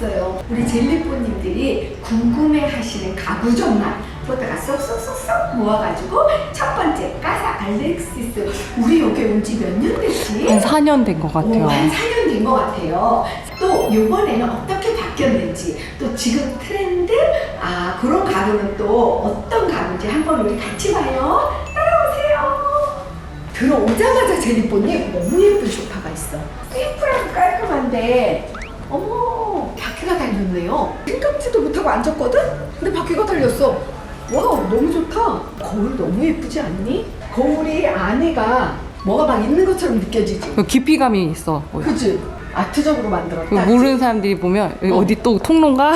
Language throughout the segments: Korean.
왔어요. 우리 젤리뽀님들이 궁금해하시는 가구 정말 그거다가 쏙쏙쏙쏙 모아가지고 첫 번째 까사 알렉시스. 우리 여기 온 지 몇 년 됐지? 한 4년 된 것 같아요. 한 4년 된 것 같아요. 또 요번에는 어떻게 바뀌었는지, 또 지금 트렌드, 그런 가구는 또 어떤 가구인지 한번 우리 같이 봐요. 따라오세요. 들어오자마자 젤리뽀님 너무 예쁜 소파가 있어. 심플하고 깔끔한데 어머, 바퀴가 달렸네요. 생각지도 못하고 앉았거든? 근데 바퀴가 달렸어. 와우, 너무 좋다. 거울 너무 예쁘지 않니? 거울이 안에가 뭐가 막 있는 것처럼 느껴지지? 깊이감이 있어. 그치? 아트적으로 만들었다. 모르는 사람들이 보면 어디 또 통로인가?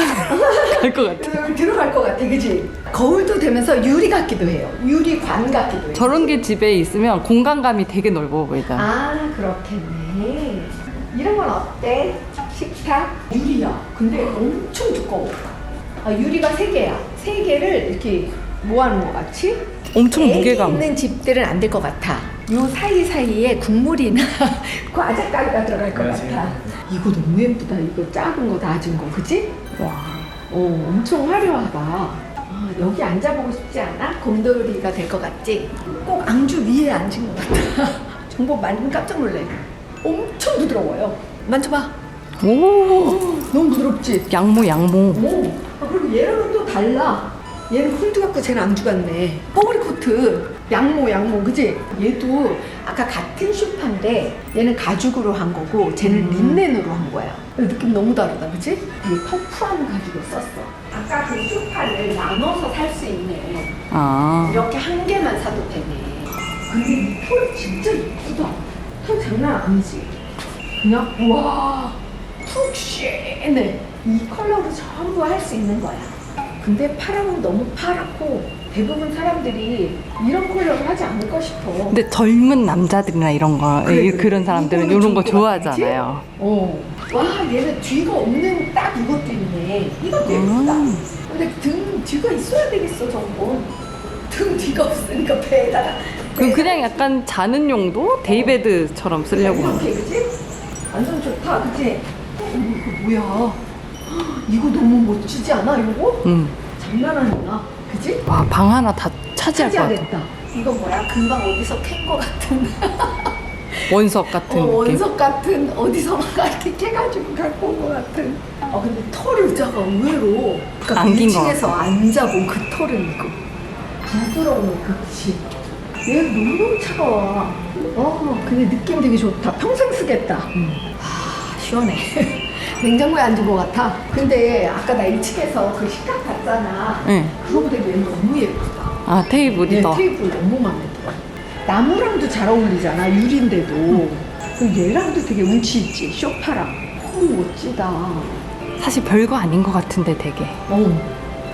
갈 것 같아. 들어갈 것 같아, 그치? 거울도 되면서 유리 같기도 해요. 유리관 같기도 해요. 저런 게 집에 있으면 공간감이 되게 넓어 보이잖아. 그렇겠네. 이런 건 어때? 식탁? 유리야. 근데 엄청 두꺼워. 유리가 3개야. 3개를 이렇게 모아놓은 것 같이? 엄청 애기 무게감. 있는 집들은 안 될 것 같아. 요 사이사이에 국물이나 과자 가루가 들어갈 것 같아. 이거 너무 예쁘다. 이거 작은 거 낮은 거, 그치? 와. 엄청 화려하다. 여기 앉아보고 싶지 않아? 곰돌이가 될 것 같지? 꼭 앙주 위에 앉은 것 같아. 정보 만지면 깜짝 놀래. 엄청 부드러워요. 만져봐. 오. 너무 부드럽지? 양모. 그리고 얘랑은 또 달라. 얘는 홀드 같고 쟤는 앙주 같네. 뽀글이 코트. 양모, 그지? 얘도 아까 같은 소파인데 얘는 가죽으로 한 거고 쟤는 린넨으로 한 거야. 느낌 너무 다르다, 그지? 되게 터프한 가죽을 썼어. 아까 그 소파를 나눠서 살 수 있네. 이렇게 한 개만 사도 되네. 근데 이 털 진짜 예쁘다. 털 장난 아니지? 그냥 우와, 푹신해. 이 컬러로 전부 할 수 있는 거야. 근데 파랑은 너무 파랗고 대부분 사람들이 이런 컬러를 하지 않을까 싶어. 근데 젊은 남자들이나 이런 거, 그런 사람들은 이런 거 좋아하잖아요. 와, 얘는 뒤가 없는 딱 이것도 있네. 이것도 예쁘다. 근데 뒤가 있어야 되겠어, 저건. 등 뒤가 없으니까 배에다가. 그냥 약간 자는 용도? 데이베드처럼 쓰려고. 이렇게, 그치? 완전 좋다, 그치? 이거 뭐야? 이거 너무 멋지지 않아, 이거? 장난 아니야, 그치? 와, 방 하나 다 차지할 것 같아. 차지하겠다. 이거 뭐야? 금방 어디서 캔 거 같은. 원석 같은 느낌. 원석 같은, 어디서 막 이렇게 캐가지고 갖고 온 거 같은. 근데 털 의자가 의외로 안긴 거 1층에서 앉아본 그 털은 이거 부드러운 극치. 얘 너무 차가워. 근데 느낌 되게 좋다. 평생 쓰겠다. 시원해. 냉장고에 앉은 것 같아. 근데 아까 나 1층에서 그 식탁 봤잖아. 네. 그거보다 얘는 너무 예쁘다. 테이블이 더. 테이블 너무 마음에 들어. 나무랑도 잘 어울리잖아, 유리인데도. 그리고 얘랑도 되게 운치 있지, 소파랑. 너무 멋지다. 사실 별거 아닌 것 같은데 되게.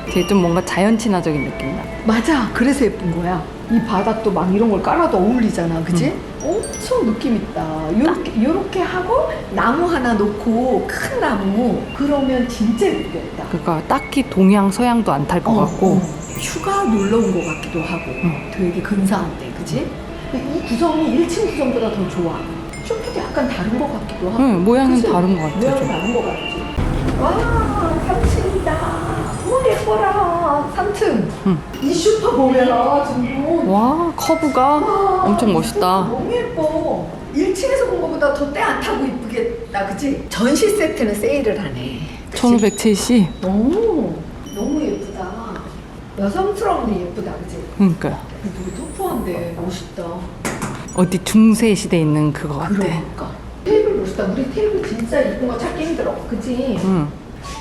되게 좀 뭔가 자연 친화적인 느낌 나. 맞아, 그래서 예쁜 거야. 이 바닥도 막 이런 걸 깔아도 어울리잖아, 그치? 엄청 느낌 있다. 요렇게 하고 나무 하나 놓고 큰 나무 그러면 진짜 예쁘겠다. 그러니까 딱히 동양 서양도 안 탈 것 같고. 휴가 놀러 온 것 같기도 하고. 되게 근사한데, 그치? 이 구성이 1층 구성보다 더 좋아. 쇼파도 약간 다른 것 같기도 하고. 모양은 그치? 다른 것 같아. 모양은 좀. 다른 것 같지. 와, 3층이다. 너무 예뻐라. 3층. 이 쇼파 보면 지금. 와, 커브가 엄청 멋있다. 너무 예뻐. 1층에서 본 것보다 더 때 안 타고 이쁘겠다, 그치? 전시 세트는 세일을 하네. 1570. 오, 너무 예쁘다. 여성스러운데 예쁘다, 그치? 그러니까요. 되게 터프한데 멋있다. 어디 중세 시대에 있는 그거 같아. 그러니까. 테이블 멋있다. 우리 테이블 진짜 이쁜 거 찾기 힘들어, 그치?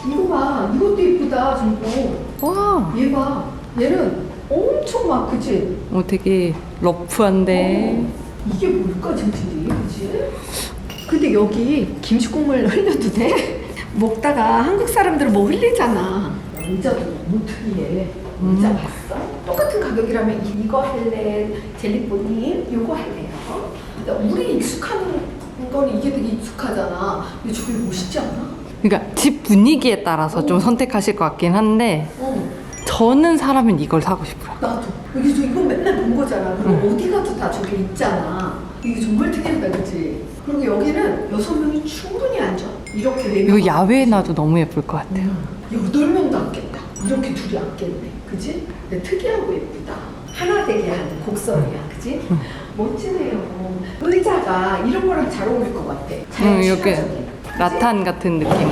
이거 봐. 이것도 예쁘다, 전부. 와. 얘 봐. 얘는 엄청 막, 그치? 되게 러프한데. 이게 뭘까, 정신이, 그치? 근데 여기 김치 국물 흘려도 돼? 먹다가 한국 사람들은 뭐 흘리잖아. 의자도 너무 특이해. 의자 봤어? 똑같은 가격이라면 이거 할래? 젤리뽀님 이거 할래요? 근데 우리 익숙한 건 이게 되게 익숙하잖아. 근데 저게 멋있지 않아? 그러니까 집 분위기에 따라서 좀 선택하실 것 같긴 한데 저는 사람은 이걸 사고 싶어요. 나도. 여기 저 이거 맨날 본 거잖아. 그리고 어디 가도 다 저게 있잖아. 이게 정말 특이하다, 그치? 그리고 여기는 6명이 충분히 앉아. 이렇게 4명. 이거 야외에 놔도 너무 예쁠 것 같아요. 8명도 앉겠다. 이렇게 둘이 앉겠네. 그치? 근데 특이하고 예쁘다. 하나 되게 하는 곡선이야. 그치? 멋지네요. 의자가 이런 거랑 잘 어울릴 것 같아. 이렇게 그치? 라탄 같은 느낌.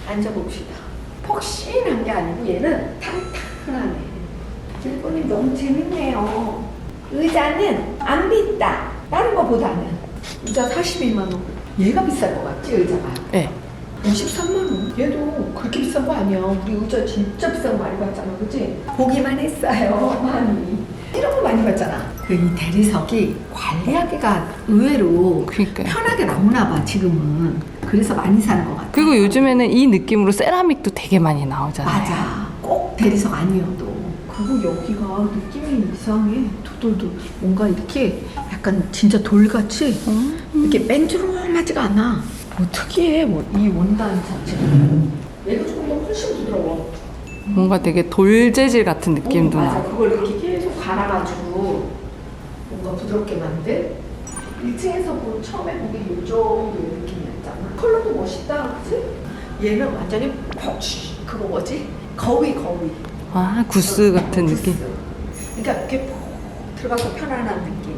앉아봅시다. 폭신한 게 아니고 얘는 탄탄하네. 일본이 너무 재밌네요. 의자는 안 비싸. 다른 거보다는. 의자 42만 원. 얘가 비쌀 것 같지, 의자가? 네. 53만 원. 얘도 그렇게 비싼 거 아니야. 우리 의자 진짜 비싼 거 많이 봤잖아, 그치? 보기만 했어요, 많이. 이런 거 많이 봤잖아. 그 이 대리석이 관리하기가 의외로 그러니까요. 편하게 나오나 봐, 지금은. 그래서 많이 사는 것 같아. 그리고 요즘에는 이 느낌으로 세라믹도 되게 많이 나오잖아요. 맞아. 꼭 대리석 아니어도. 그리고 여기가 느낌이 이상해. 도돌도 뭔가 이렇게 약간 진짜 돌같이 이렇게 뺀주름하지가 않아. 뭐 특이해. 뭐 이 원단 자체. 얘가 조금 더 훨씬 부드러워. 뭔가 되게 돌 재질 같은 느낌도 맞아. 나고. 그걸 이렇게 계속 갈아가지고 뭔가 부드럽게 만든. 1층에서 처음에 보기 요 정도 느낌이었잖아. 컬러도 멋있다, 그치? 얘는 완전히 그거 뭐지? 거위. 아, 구스 같은 느낌. 그러니까 이렇게 푹 들어가서 편안한 느낌.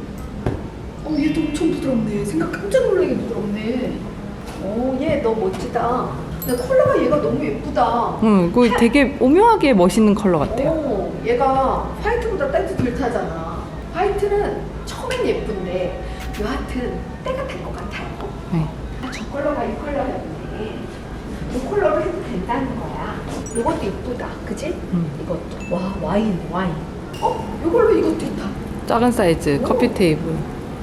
얘도 엄청 부드럽네. 생각 깜짝 놀라게 부드럽네. 얘 너 멋지다. 근데 컬러가 얘가 너무 예쁘다. 이거 되게 오묘하게 멋있는 컬러 같아요. 얘가 화이트보다 딴지 덜 타잖아. 화이트는 처음엔 예쁜데 여하튼 때가 탈 것 같아요. 네. 저 컬러가 이 컬러였네. 이 컬러로 해도 된다는 거야. 이것도 이쁘다, 그치? 이것도. 와, 와인. 이걸로 이것도 있다. 작은 사이즈 커피 테이블.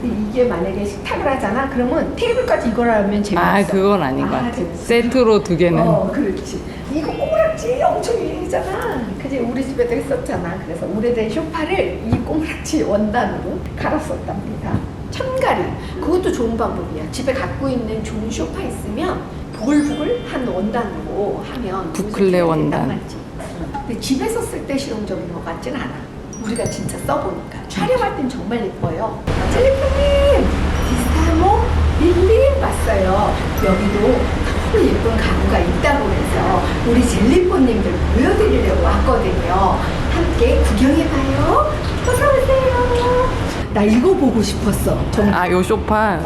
이게 만약에 식탁을 하잖아? 그러면 테이블까지 이걸 하면 재밌어. 아, 그건 아닌 것 같아. 재밌어. 세트로 2개는. 그렇지. 이거 꼬부락지 엄청 유행이잖아. 그지? 우리 집에도 했었잖아. 그래서 오래된 소파를 이 꼬부락지 원단으로 갈았었답니다. 천가리. 그것도 좋은 방법이야. 집에 갖고 있는 좋은 소파 있으면 보글보글한 원단으로 하면 부클레 원단. 맞지? 근데 집에서 쓸 때 실용적인 것 같진 않아. 우리가 진짜 써보니까. 촬영할 땐 정말 예뻐요. 젤리프님! 디스타모 릴리 왔어요. 여기도 너무 예쁜 가구가 있다고 해서 우리 젤리포님들 보여드리려고 왔거든요. 함께 구경해봐요. 어서오세요. 나 이거 보고 싶었어. 정말. 요 소파.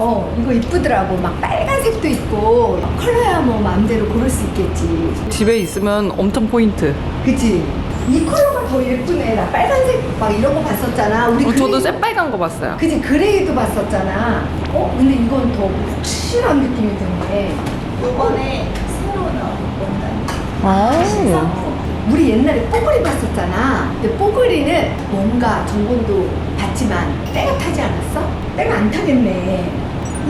이거 이쁘더라고. 막 빨간색도 있고 컬러야 뭐 마음대로 고를 수 있겠지. 집에 있으면 엄청 포인트. 그치? 이 컬러가 더 예쁘네. 나 빨간색 막 이런 거 봤었잖아. 우리 저도 그레이도- 새빨간 거 봤어요. 그치? 그레이도 봤었잖아. 근데 이건 더 푹신한 느낌이 드네. 요번에 새로 나온 원단. 아, 우리 옛날에 뽀글이 봤었잖아. 근데 뽀글이는 뭔가 전분도 받지만 때가 타지 않았어? 때가 안 타겠네.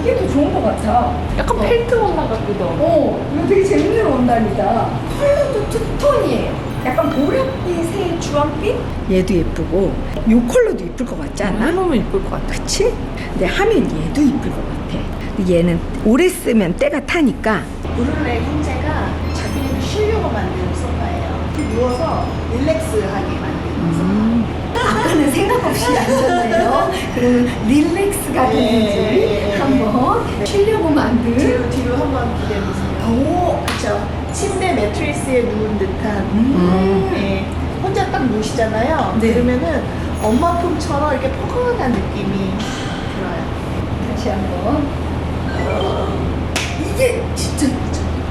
이게 더 좋은 것 같아. 약간 펠트 원단 같기도 하고. 이거 되게 재밌는 원단이다. 컬러도 투톤이에요. 약간 보랏빛의 주황빛? 얘도 예쁘고 요 컬러도 예쁠 것 같지 않아? 해놓으면 이쁠 것 같아. 그치? 근데 하면 얘도 이쁠 것 같아. 근데 얘는 오래 쓰면 때가 타니까. 우르레 형제가 자기네를 쉬려고 만든 소파예요. 누워서 릴렉스하게 만든 아까는 생각 없이 앉았네요. 그러면 릴렉스가 되는지 네. 한번 쉬려고 만든. 뒤로 한번 기대보세요. 오, 그렇죠. 침대 매트리스에 누운 듯한. 네. 혼자 딱 누우시잖아요. 네. 그러면은 엄마 품처럼 이렇게 포근한 느낌이 들어요. 다시 한번. 이게 진짜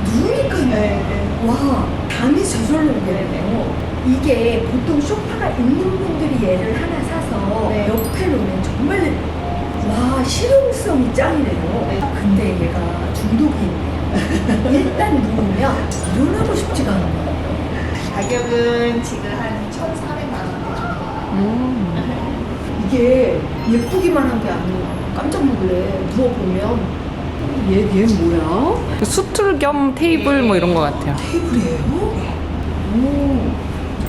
누우니까 와, 감이 저절로 오겠네요. 이게 보통 소파가 있는 분들이 얘를 하나 사서 네. 옆에 놓으면 정말 와, 실용성이 짱이네요. 네. 근데 얘가 중독이 있네요. 일단 누우면 일어나고 싶지가 않아요. 가격은 지금 한 1,400만 원 정도. 이게 예쁘기만 한 게 아니에요. 깜짝 놀래. 누워보면 얘 뭐야? 수틀 겸 테이블 뭐 이런 거 같아요. 테이블이에요? 오,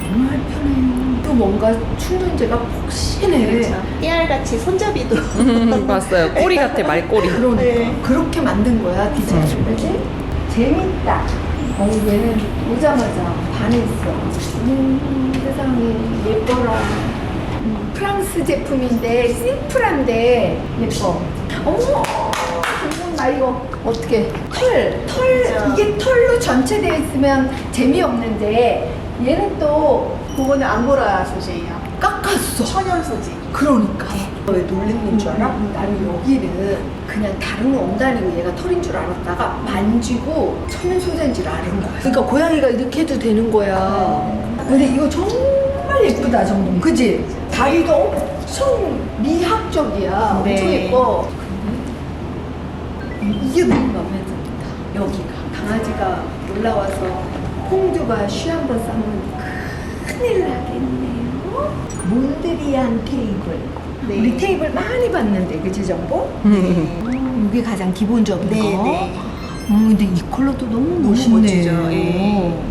정말 편해요. 또 뭔가 충전재가 폭신해. 그렇죠. 깨알같이 손잡이도. 봤어요. 꼬리 같아, 말꼬리. 그러니까 네. 그렇게 만든 거야 디자인을. 그치? 재밌다. 얘는 오자마자 반했어. 세상에 예뻐라. 프랑스 제품인데 심플한데 예뻐. 어머, 정말 나 이거 어떻게 털 진짜. 이게 털로 전체되어 있으면 재미없는데 얘는 또 그거는 앙고라 소재예요. 깎았어. 천연 소재. 그러니까 왜 놀랬는 줄 알아? 나는 여기는 그냥 다른 원단이고 얘가 털인 줄 알았다가 만지고 천연 소재인 줄 아는 거야. 그러니까 고양이가 이렇게 해도 되는 거야. 근데 이거 정말 예쁘다 정동, 그지? 다리도 엄청 미학적이야. 엄청 네. 예뻐. 이게 너무 마음에 듭니다. 여기가 강아지가 올라와서 홍두가 쉬 한번 싸면 큰일 나겠네요. 몬드리안 테이블. 네. 우리 테이블 많이 봤는데, 그치 정보? 이게 가장 기본적인 네, 거. 네. 근데 이 컬러도 너무 멋있네. 멋지죠, 예.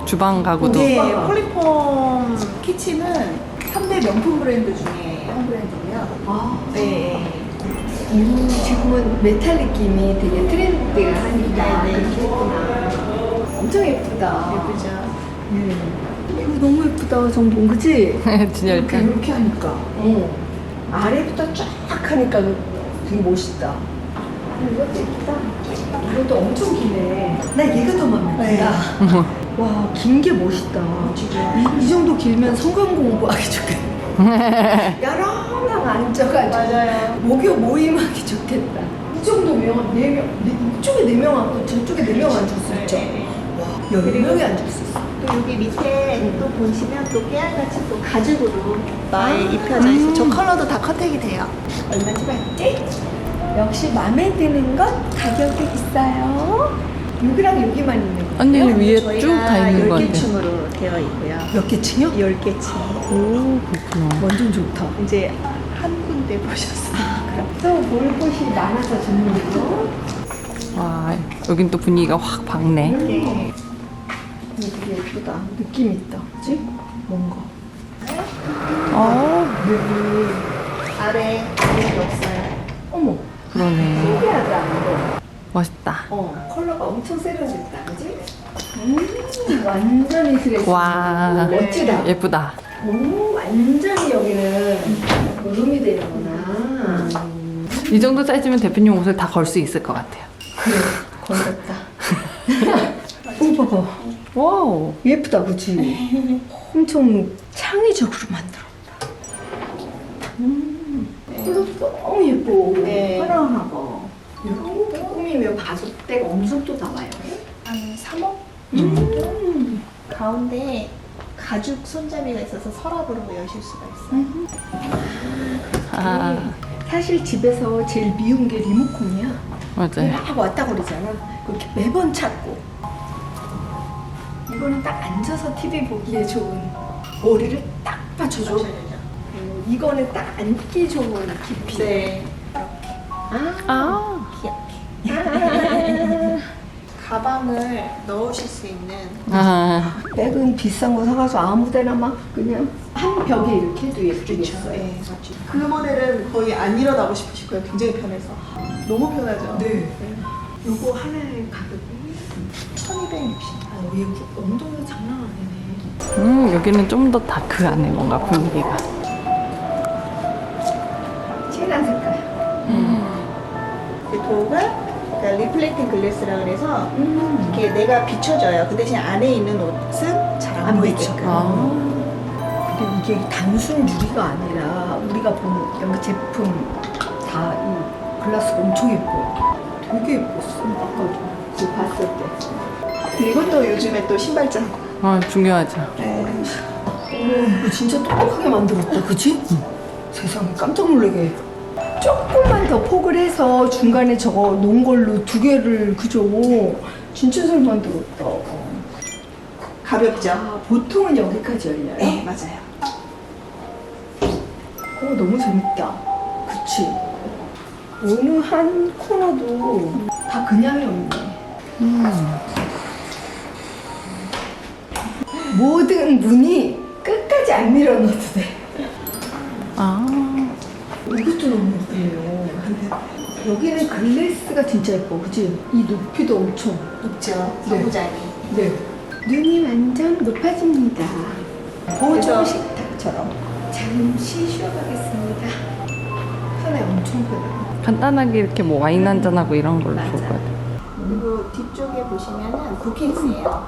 주방 가구도. 네, 폴리폼 키친은 3대 명품 브랜드 중에 한 브랜드고요. 아, 네. 지금은 메탈 느낌이 되게 트렌드가 하니까 네, 네. 그렇게 했구나. 엄청 예쁘다. 예쁘죠? 이거 너무 예쁘다 정동, 그치? 진짜 이렇게 예뻐. 이렇게 하니까. 아래부터 쫙 하니까 되게 멋있다. 이것도 예쁘다. 이것도 엄청 기네. 나 얘가 더 마음에 든다. 와, 긴 게 멋있다. 이 정도 길면 성경 공부하기 좋겠다. 여러 명 앉아가지고 맞아요. 목요 모임하기 좋겠다. 이 정도면 4명, 이쪽에 4명 앉고 저쪽에 4명 앉을 수 있죠. 와, 10명이 앉을 수 있어. 또 여기 밑에 또 보시면 또 깨알같이 또 가죽으로 나에 입혀져 있어요. 저 컬러도 다 컨택이 돼요. 얼마인지 봤지? 역시 마음에 드는 것 가격이 있어요. 여기랑 여기만 있는 거. 언니 위에 쭉 다 있는 것 같아요. 10개 층으로 되어 있고요. 몇 개 층이요? 10개 층. 오, 그렇구나. 완전 좋다. 이제 한 군데 보셨어요. 또 볼 곳이 많아서 좋네요. 와, 여긴 또 분위기가 확 밝네. 네. 되게 예쁘다. 느낌 있다. 그치? 뭔가. 어, 아래 아무것도 없어요. 어머, 그러네. 신기하다, 이거. 멋있다. 컬러가 엄청 세련됐다. 그치? 완전히 스레스. 와, 멋지다. 예쁘다. 오, 완전히 여기는 룸이 되는구나. 이 정도 사이즈면 대표님 옷을 다 걸 수 있을 것 같아요. 그래, 걸렸다. 오, 봐봐. 와우. 예쁘다, 그치? 엄청 창의적으로 만들었다. 이것도 너무 예뻐. 네. 하나하나가. 이렇게 꾸미면 가격대가 어느 정도 나와요? 한 3억? 가운데 가죽 손잡이가 있어서 서랍으로 여실 수가 있어요. 아, 사실 집에서 제일 미운 게 리모컨이야. 맞아요. 막 왔다 그러잖아. 그렇게 매번 찾고. 이거는 딱 앉아서 TV 보기에 좋은, 머리를 딱 받쳐줘. 이거는 딱 앉기 좋은 깊이. 네. 아, 가방을 넣으실 수 있는 아, 백은 비싼 거 사가서 아무데나 막 그냥 한 벽에 이렇게 해도 예쁘겠어요. 네, 맞죠. 그 모델은 거의 안 일어나고 싶으실 거예요. 굉장히 편해서. 너무 편하죠? 네. 요거 하나의 가격이 1260. 얘 엉덩이가 장난 아니네. 여기는 좀 더 다크하네, 뭔가 분위기가. 진한 색깔. 이 도구가 그러니까 리플렉팅 글래스라 그래서 이렇게 내가 비춰져요. 그 대신 안에 있는 옷은 잘 안 안 보이게끔. 비쳐. 근데 이게 단순 유리가 아니라 우리가 본 여기 제품 다 이 글라스가 엄청 예뻐요. 되게 예뻤어. 아까도 그 봤을 때. 이것도 요즘에 또 신발장. 아, 중요하죠. 네. 어머, 이거 진짜 똑똑하게 만들었다, 그치? 세상에 깜짝 놀라게. 조금만 더 폭을 해서 중간에 저거 놓은 걸로 2개를, 그죠? 진짜 잘 만들었다. 가볍죠? 아, 보통은 여기까지 열려요? 네, 맞아요. 너무 재밌다. 그치? 어느 한 코너도 다 그냥이 없네. 모든 문이 끝까지 안 밀어 넣어도 돼. 아, 이것도 너무 예쁘네요. 여기는 글래스가 진짜 예뻐, 그치? 이 높이도 엄청. 있죠. 네. 서부장이. 네. 눈이 완전 높아집니다. 보조 그래서- 식탁처럼. 잠시 쉬어가겠습니다. 편해, 엄청 편해. 간단하게 이렇게 뭐 와인 한잔하고 이런 걸로 좋을 것 같아. 그리고 뒤쪽에 보시면은 쿠키즈예요.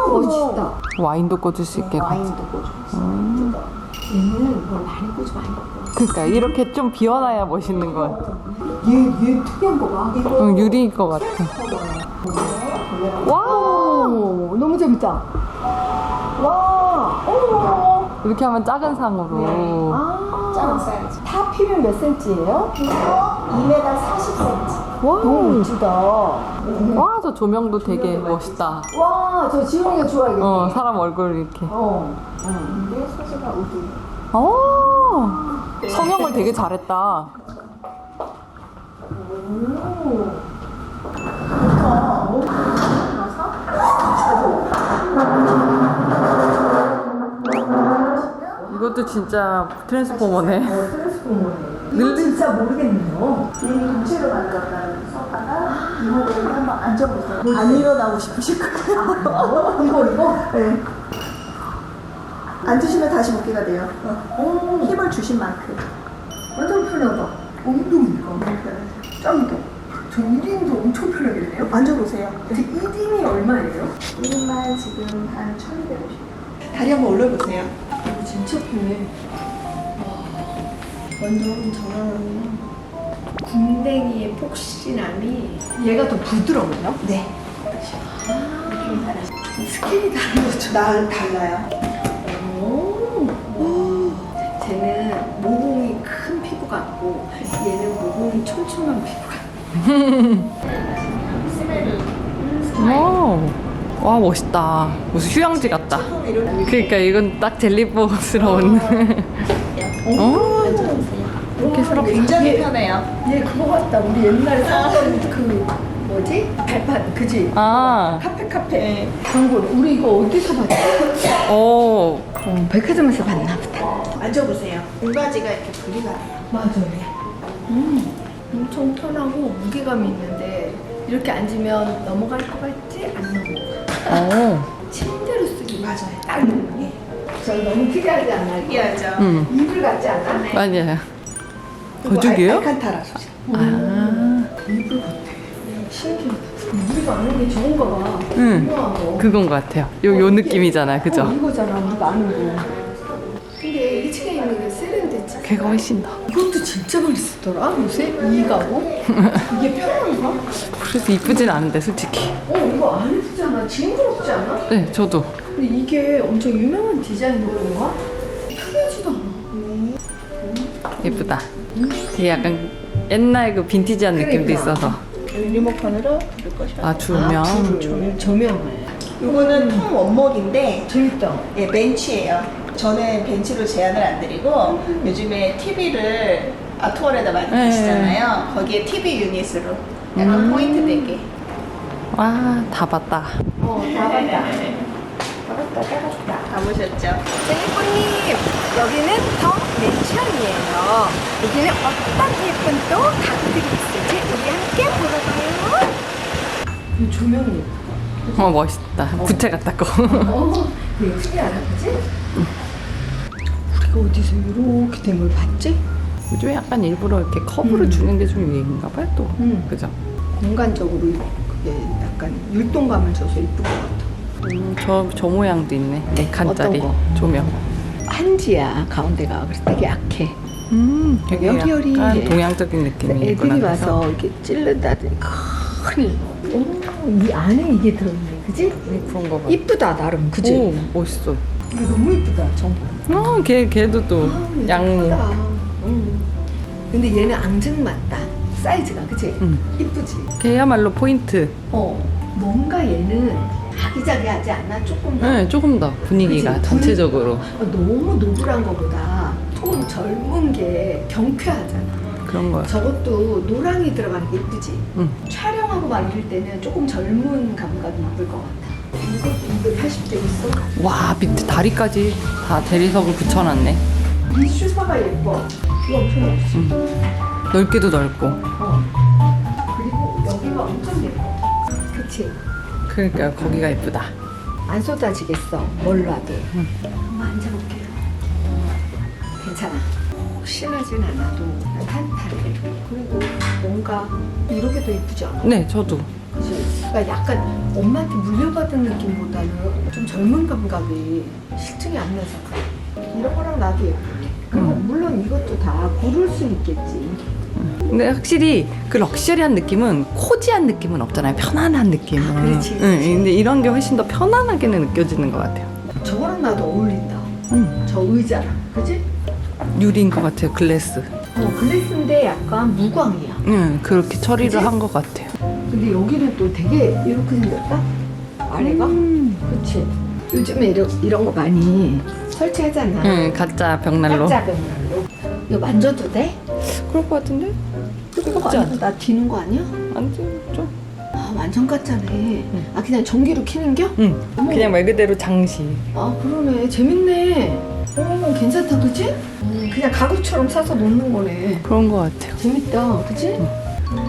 멋있다. 와인도 꽂을 수 있게. 와인도 꽂을 수 얘는 뭘 많이 꽂으면 안 예뻐. 그러니까 이렇게 좀 비워놔야 멋있는 것 같아. 얘 특이한 거 봐. 이거 유리일 것 같아. 와우, 너무 재밌다. 와, 어머. 이렇게 하면 작은 상으로. 작은 사이즈. 다 피면 몇 센치예요? 2m 40cm. 와, 너무 멋지다. 와, 저 조명도 되게 멋있다. 와, 저 지원이가 좋아하겠네. 사람 얼굴 이렇게. 근데 소재가 우드. 성형을 되게 잘했다. 이것도 진짜 트랜스포머네. 이거 진짜 모르겠네요. 얘는 인체로 만들었다는 소파가 이 모델을 한번 앉아보세요. 안 일어나고 싶으실 거예요. 이거? 네. 앉으시면 다시 먹기가 돼요. 힘을 주신 만큼. 완전 편하다. 운동이니까. 짱이다. 저 1인도 엄청 편하겠네요. 앉아보세요. 1인이 얼마예요? 1인만 지금 한 1,250원. 다리 한번 올려보세요. 이거 진짜 편해. 완전 정말. 궁뎅이의 폭신함이 얘가 더 부드러워요? 네. 스킨이 다른 거죠? 달라요. 쟤는 모공이 큰 피부 같고 얘는 모공이 촘촘한 피부 같아. 와, 멋있다. 무슨 휴양지 같다. 그러니까 이건 딱 젤리버스러운. 이렇게 서로 굉장히 편해요. 얘 그거 같다. 우리 옛날에 썼던 그 뭐지? 발판 그지? 카페 광고. 우리 이거 어디서 봤지? 백화점에서 봤나 보다. 앉아보세요. 등받이가 이렇게 분리가 돼요. 맞아요. 엄청 편하고 무게감이 있는데 이렇게 앉으면 넘어갈 것 같지? 안 넘어가. 침대로 쓰기 맞아요. 딱 예. 저 너무 특이하지 않나요? 특이하죠. 이불 같지 않아? 아니에요. 거죽이에요? 알칸타라 소재. 이불 같아. 신기하다. 우리가 아는 게 좋은가 봐. 응. 유명한 거. 그건 것 같아요. 요 느낌이잖아요. 그죠? 이거잖아, 우리가 아는 거. 근데 1층에 있는 게 세련됐지. 걔가 훨씬 더. 이것도 진짜 많이 쓰더라, 요새? 이 가구? 이게 편한가? 그래서 이쁘진 않은데, 솔직히. 이거 안 예쁘잖아. 징그럽지 않아? 네, 저도. 근데 이게 엄청 유명한 디자인인가? 편하지도 않아. 예쁘다. 되게 약간 옛날 그 빈티지한 느낌도 그러니까. 있어서. 리모컨으로 불을 꺼셔요. 조명. 조명을. 이거는 통 원목인데 재밌다. 예, 벤치예요. 저는 벤치로 제한을 안 드리고 요즘에 TV를 아트월에다 많이 보시잖아요. 거기에 TV 유닛으로 약간 포인트 되게. 와, 다 봤다. 나간다. 가보셨죠? 제이포님, 여기는 더 맨션이에요. 여기는 어떤 예쁜 또 가구들이 있을지 우리 함께 보러 가요. 이 조명이 멋있다. 부채 같다, 거. 되게 특이하다, 그지? 우리가 어디서 이렇게 된 걸 봤지? 요즘에 약간 일부러 이렇게 커브를 주는 게 좀 유행인가 봐요, 또. 그죠? 공간적으로 그게 약간 율동감을 줘서 이쁜 것 같아. 저 모양도 있네. 네 칸짜리 어떤 거? 조명. 한지야, 가운데가. 그래서 되게 약해. 되게 여리여리. 약간 동양적인 느낌이 있구나. 애들이 와서 이렇게 찌른다더니 큰일. 이 안에 이게 들어있네, 그지? 그런 거 봐. 이쁘다, 나름, 그지? 오, 멋있어. 이거 너무 이쁘다, 정보. 걔도 또 양모. 근데 얘는 앙증맞다. 사이즈가, 그치? 이쁘지? 걔야말로 포인트. 뭔가 얘는 아기자기하지 않나? 조금 더. 네, 조금 더 분위기가 그치? 전체적으로. 너무 노블한 거보다 조금 젊은 게 경쾌하잖아. 그런 거요. 저것도 노랑이 들어가는 게 이쁘지? 응. 촬영하고 막 이럴 때는 조금 젊은 감각이 이쁠 것 같아. 이것도 280대 있어. 와, 밑에 다리까지 다 대리석을 붙여놨네. 이 슈사가 예뻐. 이거 엄청 멋있어. 넓기도 넓고. 그리고 여기가 엄청 예뻐. 그치? 그러니까 거기가 예쁘다. 안 쏟아지겠어. 뭘 놔도. 한번 앉아볼게요. 괜찮아. 혹시나진 않아도 난 탄탄해. 그리고 뭔가 이렇게도 예쁘지 않아? 네, 저도. 그치? 그러니까 약간 엄마한테 물려받은 느낌보다는 좀 젊은 감각이 실증이 안 나서 이런 거랑 나도 예쁘네. 그리고 물론 이것도 다 고를 수 있겠지. 근데 확실히 그 럭셔리한 느낌은 코지한 느낌은 없잖아요. 편안한 느낌은. 그렇지, 응, 그렇지. 근데 이런 게 훨씬 더 편안하게는 느껴지는 것 같아요. 저거랑 나도 어울린다. 저 의자랑, 그지? 유리인 것 같아요, 글래스. 글래스인데 약간 무광이야. 응, 그렇게 처리를 그치? 한 것 같아요. 근데 여기는 또 되게 이렇게 생겼다? 아래가? 그치? 요즘에 이런 거 많이 설치하잖아. 응, 가짜 벽난로. 가짜 벽난로. 이거 만져도 돼? 그럴 것 같은데? 뜨거워. 아니야? 나 뒤는 거 아니야? 안 되죠? 아, 완전 가짜네. 아, 그냥 전기로 켜는겨? 응, 어머. 그냥 말 그대로 장식. 아, 그러네. 재밌네. 괜찮다, 그치? 그냥 가구처럼 사서 놓는 거네. 그런 것 같아요. 재밌다, 그치?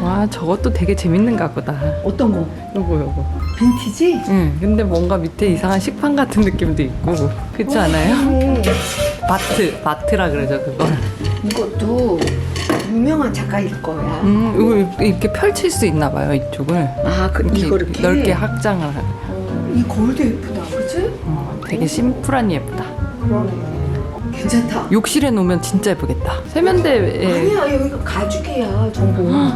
와, 저것도 되게 재밌는가 보다. 어떤 거? 요거. 빈티지? 응, 근데 뭔가 밑에 이상한 식판 같은 느낌도 있고. 그렇지 않아요? 바트라 그러죠, 그거. 이것도 유명한 작가일 거야. 이거 이렇게 펼칠 수 있나 봐요, 이쪽을. 아, 이거 이렇게 넓게 확장을 하고. 이 거울도 예쁘다, 그치? 되게 심플하니 예쁘다. 그러네. 괜찮다. 욕실에 놓으면 진짜 예쁘겠다. 세면대에 아니야, 여기가 가죽이야, 전부.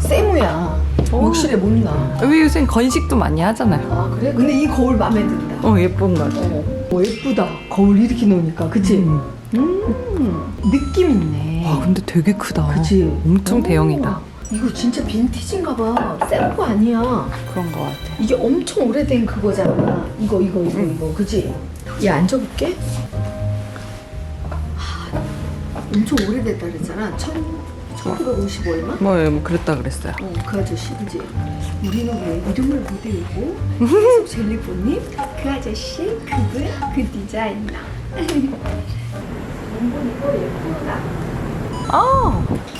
세무야. 욕실에 못 놔. 여기 요새 건식도 많이 하잖아요. 아, 그래? 근데 이 거울 마음에 든다. 예쁜 것 같아. 예쁘다. 거울 이렇게 놓으니까, 그치? 느낌 있네. 와, 근데 되게 크다. 그치? 엄청 오, 대형이다. 이거 진짜 빈티지인가 봐. 새 거 아니야. 그런 것 같아. 이게 엄청 오래된 그거잖아. 이거, 그치? 얘 앉아볼게. 엄청 오래됐다 그랬잖아. 1950 얼마? 뭐 그랬다 그랬어요. 그 아저씨, 그지? 우리는 왜 이름을 못 외우고 계속 젤리보님? 그 아저씨, 그분, 그 디자이너. 이거 예쁘다.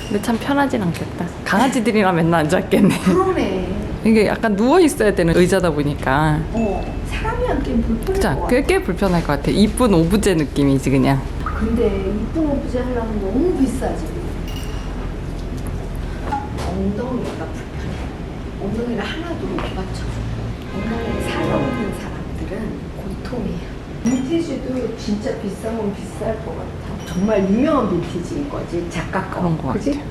근데 참 편하진 않겠다. 강아지들이랑 맨날 앉아있겠네. 그러네. 이게 약간 누워있어야 되는 의자다 보니까. 사람이 앉기엔 불편할 그쵸? 것 같아. 꽤 불편할 것 같아. 이쁜 오브제 느낌이지, 그냥. 근데 이쁜 오브제 하려면 너무 비싸지. 엉덩이가 불편해. 엉덩이를 하나도 못 받쳐. 엉덩이를 살아오는 사람들은 고통이야. 빈티지도 진짜 비싼 건 비쌀 것 같아. 정말 유명한 빈티지인 거지, 작가 거. 그런 것 그치? 같아요.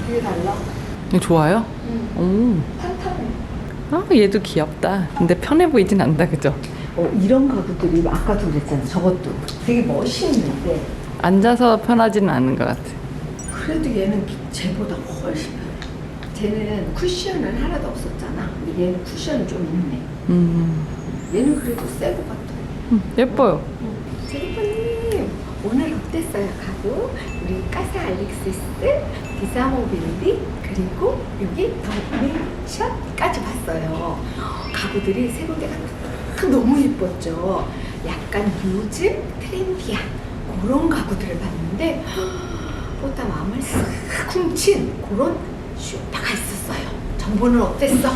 되게 달라. 이거 좋아요? 응. 탄탄해. 얘도 귀엽다. 근데 편해 보이진 않다, 그죠? 이런 가구들이 아까도 그랬잖아. 저것도 되게 멋있는데 앉아서 편하지는 않은 것 같아. 그래도 얘는 쟤보다 훨씬 편해. 쟤는 쿠션은 하나도 없었잖아. 근데 얘는 쿠션이 좀 있네. 얘는 그래도 새 것 같아. 예뻐요. 제리퍼님 오늘 어땠어요, 가구? 우리 까사 알릭시스, 디사모빌리, 그리고 여기 더네이션까지 봤어요. 가구들이 세 군데가 너무 예뻤죠. 약간 요즘 트렌디한 그런 가구들을 봤는데 보다 마음을 싹 훔친 그런 쇼파가 있었어요. 정보는 어땠어?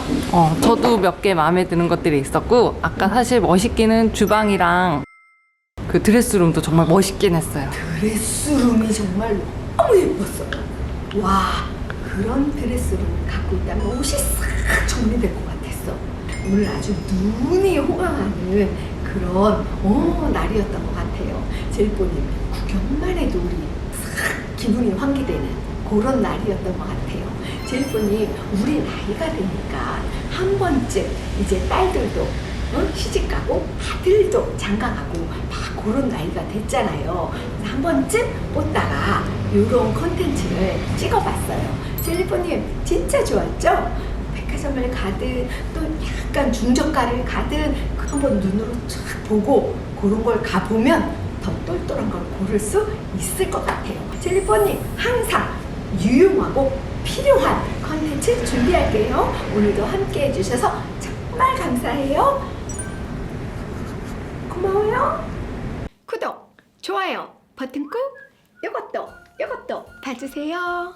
저도 몇 개 마음에 드는 것들이 있었고, 아까 사실 멋있기는 주방이랑 그 드레스룸도 정말 멋있긴 했어요. 드레스룸이 정말 너무 예뻤어요. 와, 그런 드레스룸을 갖고 있다면 옷이 싹 정리될 것 같았어. 오늘 아주 눈이 호강하는 그런 날이었던 것 같아요. 제일보님 구경만 해도 우리 싹 기분이 환기되는 그런 날이었던 것 같아요. 제일보님 우리 나이가 되니까 한 번쯤 이제 딸들도 시집가고 아들도 장가가고 막 그런 나이가 됐잖아요. 그래서 한 번쯤 뽑다가 이런 컨텐츠를 찍어봤어요. 제일보님 진짜 좋았죠? 백화점을 가든 또 약간 중저가를 가든 한번 눈으로 쫙 보고 그런 걸 가보면 더 똘똘한 걸 고를 수 있을 것 같아요. 제리퍼님 항상 유용하고 필요한 컨텐츠 준비할게요. 오늘도 함께 해주셔서 정말 감사해요. 고마워요. 구독, 좋아요 버튼 꾹 요것도 봐주세요.